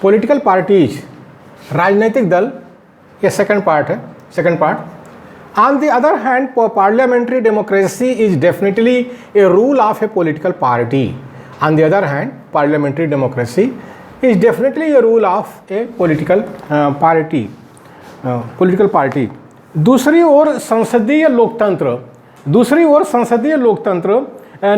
Political parties, राजनीतिक दल, ये सेकंड पार्ट है, second part. On the other hand, parliamentary democracy is definitely a rule of a political party. On the other hand, parliamentary democracy is definitely a rule of a political party. दूसरी ओर संसदीय लोकतंत्र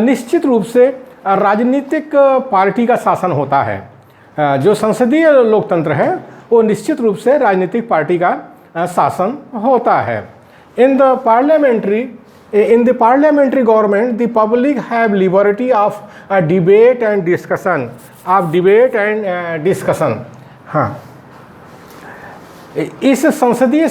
निश्चित रूप से राजनीतिक party का शासन होता है. जो संसदीय लोकतंत्र है वो निश्चित रूप से राजनीतिक पार्टी का शासन होता है. In the parliamentary government, the public have liberty of debate and discussion. हाँ, इस संसदीय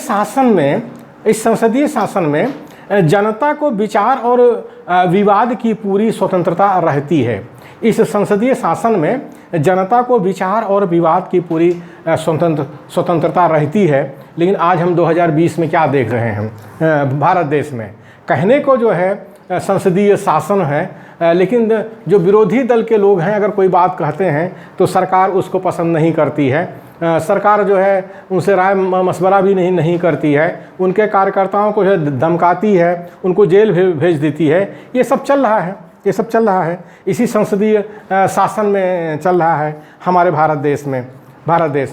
शासन में जनता को विचार और विवाद की पूरी स्वतंत्रता रहती है. इस संसदीय शासन में जनता को विचार और विवाद की पूरी स्वतंत्रता रहती है. लेकिन आज हम 2020 में क्या देख रहे हैं भारत देश में? कहने को जो है संसदीय शासन है, लेकिन जो विरोधी दल के लोग हैं अगर कोई बात कहते हैं तो सरकार उसको पसंद नहीं करती है. सरकार जो है उनसे राय मशवरा भी नहीं करती है. उनके कार्यकर्ताओं को जो है धमकाती है, उनको जेल भेज देती है. ये सब चल रहा है, इसी संसदीय शासन में चल रहा है हमारे भारत देश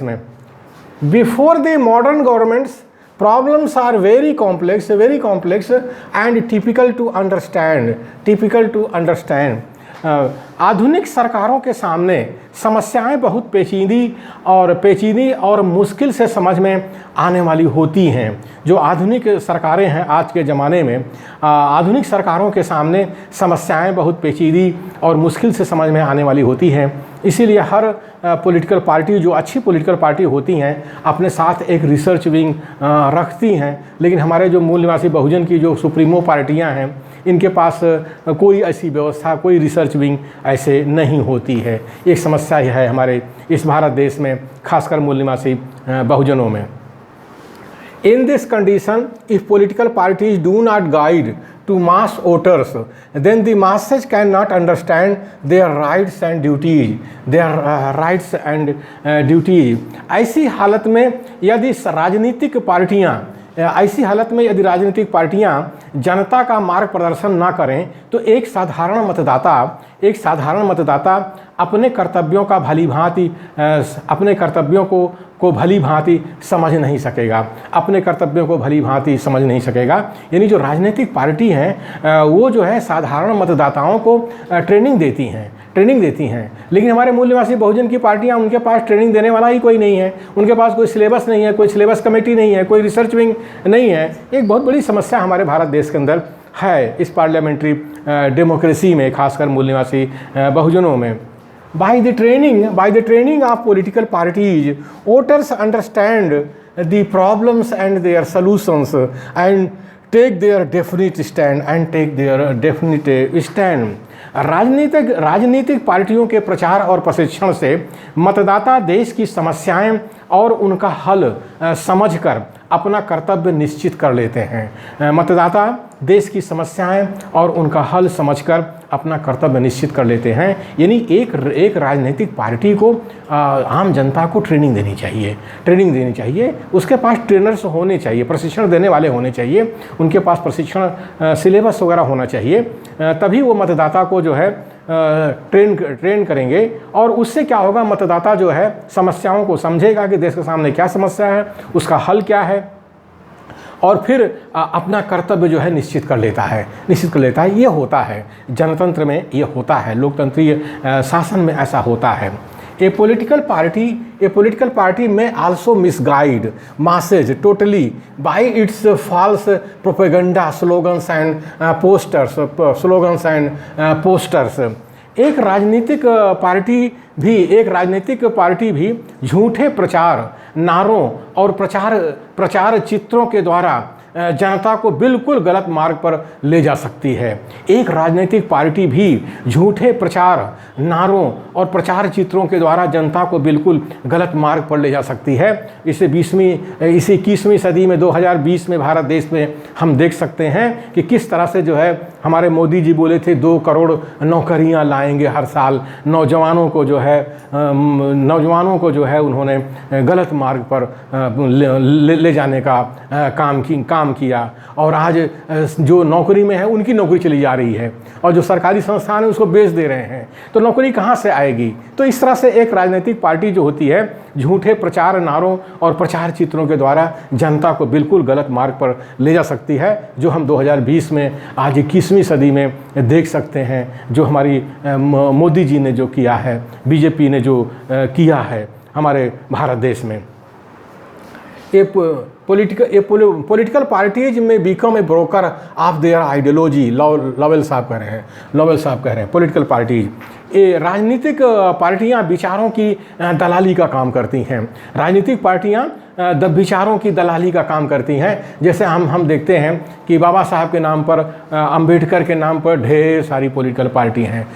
में. Before the modern governments, problems are very complex and difficult to understand. आधुनिक सरकारों के सामने समस्याएं बहुत पेचीदी और मुश्किल से समझ में आने वाली होती हैं. जो आधुनिक सरकारें हैं आज के ज़माने में, आधुनिक सरकारों के सामने समस्याएं बहुत पेचीदी और मुश्किल से समझ में आने वाली होती हैं. इसीलिए हर पॉलिटिकल पार्टी, जो अच्छी पॉलिटिकल पार्टी होती हैं, अपने साथ एक रिसर्च विंग रखती हैं. लेकिन हमारे जो मूल निवासी बहुजन की जो सुप्रीमो पार्टियां हैं, इनके पास कोई ऐसी व्यवस्था, कोई रिसर्च विंग ऐसे नहीं होती है. एक समस्या ही है हमारे इस भारत देश में, खासकर मूल निवासी बहुजनों में. In this condition, if political parties do not guide to mass voters, then the masses cannot understand their rights and duties. ऐसी हालत में यदि राजनीतिक पार्टियां जनता का मार्ग प्रदर्शन ना करें तो एक साधारण मतदाता अपने कर्तव्यों को भली भांति समझ नहीं सकेगा. यानी जो राजनीतिक पार्टी हैं वो जो है साधारण मतदाताओं को ट्रेनिंग देती हैं. लेकिन हमारे मूल निवासी बहुजन की पार्टियां, उनके पास ट्रेनिंग देने वाला ही कोई नहीं है. उनके पास कोई सिलेबस नहीं है, कोई सिलेबस कमेटी नहीं है, कोई रिसर्च विंग नहीं है. एक बहुत बड़ी समस्या हमारे भारत देश के अंदर है इस पार्लियामेंट्री डेमोक्रेसी में, खासकर मूल निवासी बहुजनों में. By the training of political parties, voters understand the problems and their solutions and take their definite stand. राजनीतिक पार्टियों के प्रचार और प्रशिक्षण से मतदाता देश की समस्याएं और उनका हल समझकर अपना कर्तव्य निश्चित कर लेते हैं. मतदाता देश की समस्याएं और उनका हल समझकर अपना कर्तव्य निश्चित कर लेते हैं. यानी एक राजनीतिक पार्टी को आम जनता को ट्रेनिंग देनी चाहिए. उसके पास ट्रेनर्स होने चाहिए, प्रशिक्षण देने वाले होने चाहिए. उनके पास प्रशिक्षण सिलेबस वगैरह होना चाहिए. तभी वो मतदाता को जो है ट्रेन करेंगे. और उससे क्या होगा, मतदाता जो है समस्याओं को समझेगा कि देश के सामने क्या समस्या है, उसका हल क्या है, और फिर अपना कर्तव्य जो है निश्चित कर लेता है. ये होता है जनतंत्र में, ये होता है लोकतंत्रीय शासन में, ऐसा होता है. A political party may also misguide masses totally by its false propaganda slogans and posters. एक राजनीतिक पार्टी भी झूठे प्रचार, नारों और प्रचार चित्रों के द्वारा जनता को बिल्कुल गलत मार्ग पर ले जा सकती है. एक राजनीतिक पार्टी भी झूठे प्रचार, नारों और प्रचार चित्रों के द्वारा जनता को बिल्कुल गलत मार्ग पर ले जा सकती है. इसे 21वीं सदी में 2020 में भारत देश में हम देख सकते हैं कि किस तरह से जो है हमारे मोदी जी बोले थे 2 करोड़ नौकरियां लाएंगे हर साल। नौजवानों को जो है उन्होंने गलत मार्ग पर ले जाने का काम किया, और आज जो नौकरी में है उनकी नौकरी चली जा रही है, और जो सरकारी संस्थान है उसको बेच दे रहे हैं। तो नौकरी कहाँ से आएगी? तो इस तरह से एक राजनीतिक पार्टी जो होती है झूठे प्रचार नारों और प्रचार चित्रों के द्वारा जनता को बिल्कुल गलत मार्ग पर ले जा सकती है, जो हम 2020 में आज 21वीं सदी में देख सकते हैं। जो हमारी मोदी जी ने जो किया है, बीजेपी ने जो किया है हमारे भारत देश में। पॉलिटिकल पार्टीज में become a broker of their ideology, Lowell साहब कह रहे हैं पॉलिटिकल पार्टीज, ये राजनीतिक पार्टियां विचारों की दलाली का काम करती हैं। राजनीतिक पार्टियां विचारों की दलाली का काम करती हैं। जैसे हम देखते हैं कि बाबा साहब के नाम पर, अंबेडकर के नाम पर ढेर सारी पॉलिटिकल पार्टी हैं।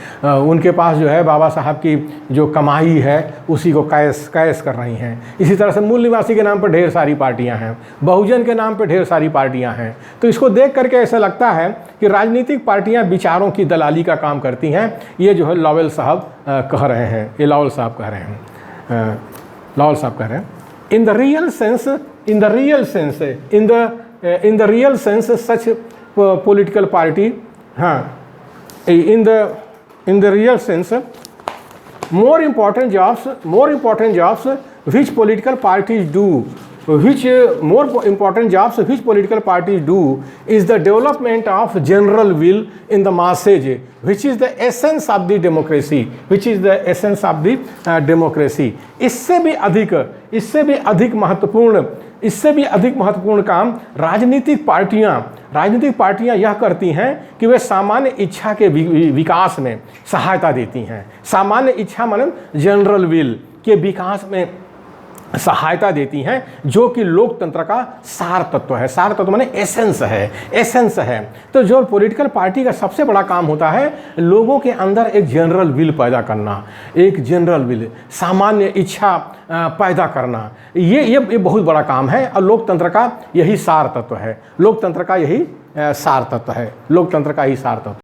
उनके पास जो है बाबा साहब की जो कमाई है उसी को कैश कर रही हैं। इसी तरह से मूल निवासी के नाम पर ढेर सारी पार्टियां हैं, बहुजन के नाम पर ढेर सारी पार्टियां हैं। तो इसको देख करके ऐसा लगता है कि राजनीतिक पार्टियां विचारों की दलाली का काम करती हैं। ये जो है लॉवेल साहब कह रहे हैं, ये लॉवेल साहब कह रहे हैं। In the real sense, such political party, in the real sense, more important jobs which political parties do, which political parties do is the development of general will in the masses, which is the essence of the democracy, इससे भी अधिक महत्वपूर्ण काम राजनीतिक पार्टियां यह करती हैं कि वे सामान्य इच्छा के विकास में सहायता देती हैं। सामान्य इच्छा मतलब जनरल विल के विकास में सहायता देती हैं, जो कि लोकतंत्र का सार तत्व है। सार तत्व माने एसेंस है। तो जो पॉलिटिकल पार्टी का सबसे बड़ा काम होता है लोगों के अंदर एक जनरल विल पैदा करना, एक जनरल विल, सामान्य इच्छा पैदा करना। ये बहुत बड़ा काम है, और लोकतंत्र का यही सार तत्व है। लोकतंत्र का यही सार तत्व है।